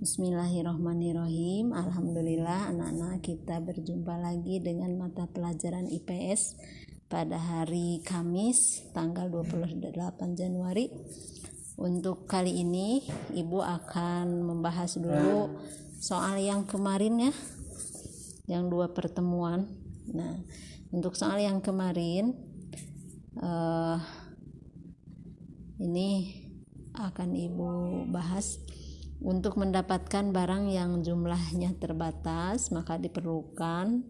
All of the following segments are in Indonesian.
Bismillahirrahmanirrahim. Alhamdulillah anak-anak kita berjumpa lagi dengan mata pelajaran IPS pada hari Kamis tanggal 28 Januari. Untuk kali ini Ibu akan membahas dulu soal yang kemarin ya, yang 2 pertemuan. Nah, untuk soal yang kemarin ini akan Ibu bahas. Untuk mendapatkan barang yang jumlahnya terbatas, maka diperlukan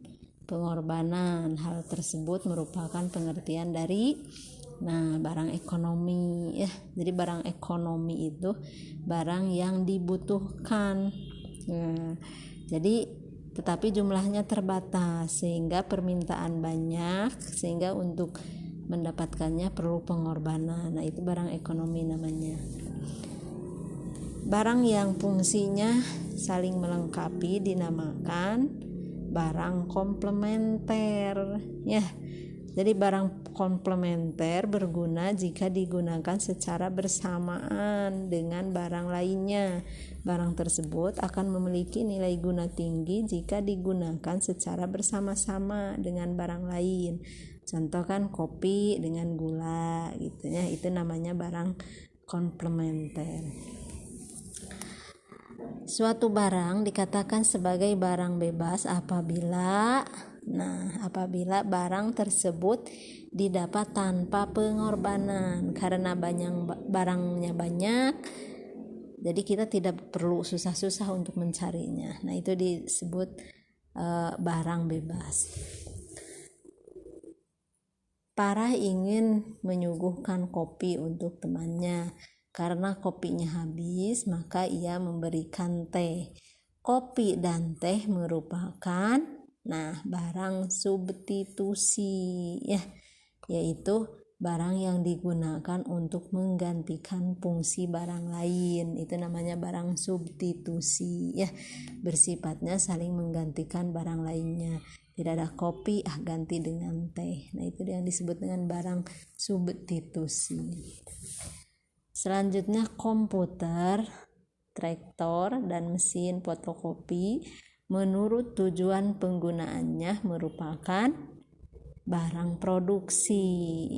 pengorbanan. Hal tersebut merupakan pengertian dari barang ekonomi ya. Jadi barang ekonomi itu barang yang dibutuhkan. Tetapi jumlahnya terbatas sehingga permintaan banyak, sehingga untuk mendapatkannya perlu pengorbanan. Nah, itu barang ekonomi namanya. Barang yang fungsinya saling melengkapi dinamakan barang komplementer ya. Jadi barang komplementer berguna jika digunakan secara bersamaan dengan barang lainnya. Barang tersebut akan memiliki nilai guna tinggi jika digunakan secara bersama-sama dengan barang lain. Contoh kan kopi dengan gula gitu ya. Itu namanya barang komplementer. Suatu barang dikatakan sebagai barang bebas apabila barang tersebut didapat tanpa pengorbanan. Karena barangnya banyak, jadi kita tidak perlu susah-susah untuk mencarinya. Nah, itu disebut barang bebas. Parah ingin menyuguhkan kopi untuk temannya. Karena kopinya habis, maka ia memberikan teh. Kopi dan teh merupakan barang substitusi ya, yaitu barang yang digunakan untuk menggantikan fungsi barang lain. Itu namanya barang substitusi ya, bersifatnya saling menggantikan barang lainnya. Tidak ada kopi ganti dengan teh. Nah, itu yang disebut dengan barang substitusi. Selanjutnya komputer, traktor, dan mesin fotokopi menurut tujuan penggunaannya merupakan barang produksi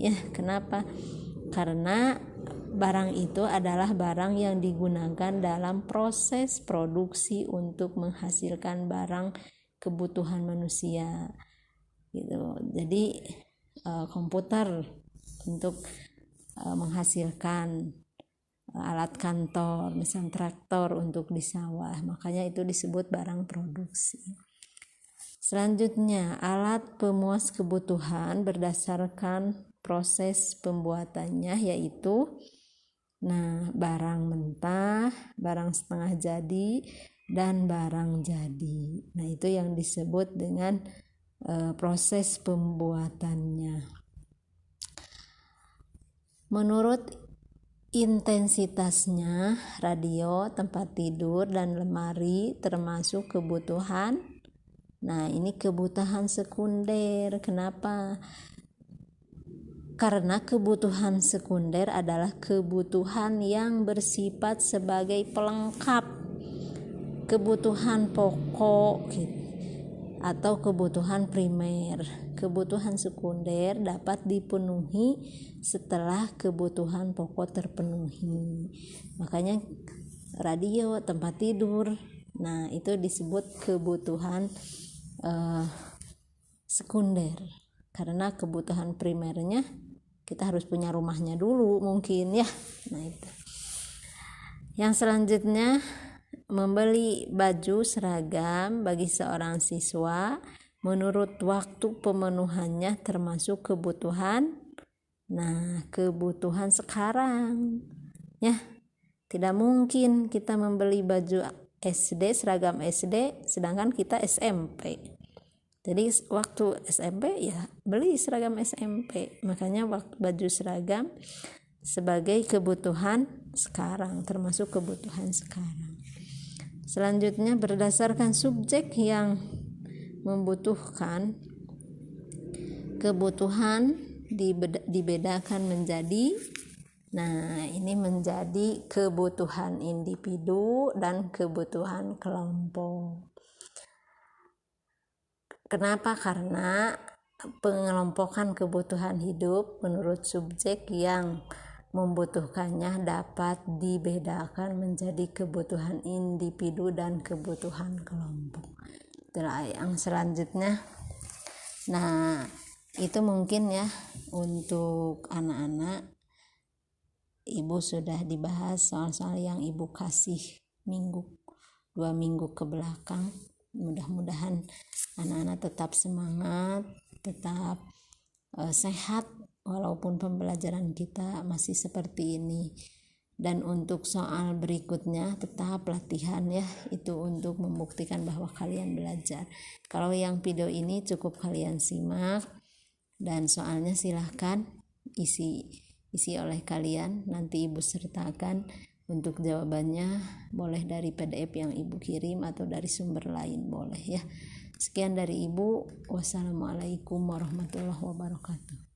ya. Kenapa? Karena barang itu adalah barang yang digunakan dalam proses produksi untuk menghasilkan barang kebutuhan manusia gitu. Jadi komputer untuk menghasilkan alat kantor, misalnya traktor untuk di sawah, makanya itu disebut barang produksi. Selanjutnya, alat pemuas kebutuhan berdasarkan proses pembuatannya, yaitu barang mentah, barang setengah jadi, dan barang jadi. Nah, itu yang disebut dengan proses pembuatannya. Menurut intensitasnya, radio, tempat tidur, dan lemari termasuk kebutuhan. Nah, ini kebutuhan sekunder. Kenapa? Karena kebutuhan sekunder adalah kebutuhan yang bersifat sebagai pelengkap kebutuhan pokok atau kebutuhan primer. Kebutuhan sekunder dapat dipenuhi setelah kebutuhan pokok terpenuhi. Makanya radio, tempat tidur, itu disebut kebutuhan sekunder. Karena kebutuhan primernya kita harus punya rumahnya dulu mungkin ya. Nah, itu. Yang selanjutnya, membeli baju seragam bagi seorang siswa menurut waktu pemenuhannya termasuk kebutuhan sekarang ya. Tidak mungkin kita membeli baju SD, seragam SD sedangkan kita SMP. Jadi waktu SMP ya beli seragam SMP. Makanya baju seragam sebagai kebutuhan sekarang, termasuk kebutuhan sekarang. Selanjutnya, berdasarkan subjek yang membutuhkan, kebutuhan dibedakan menjadi Nah, ini menjadi kebutuhan individu dan kebutuhan kelompok. Kenapa? Karena pengelompokan kebutuhan hidup menurut subjek yang membutuhkannya dapat dibedakan menjadi kebutuhan individu dan kebutuhan kelompok. Itulah yang selanjutnya. Nah, itu mungkin ya untuk anak-anak. Ibu sudah dibahas soal-soal yang ibu kasih 2 minggu ke belakang. Mudah-mudahan anak-anak tetap semangat, tetap sehat walaupun pembelajaran kita masih seperti ini. Dan untuk soal berikutnya tetap latihan ya, itu untuk membuktikan bahwa kalian belajar. Kalau yang video ini cukup kalian simak, dan soalnya silahkan isi oleh kalian, nanti ibu sertakan. Untuk jawabannya boleh dari PDF yang ibu kirim atau dari sumber lain boleh ya. Sekian dari ibu. Wassalamualaikum warahmatullahi wabarakatuh.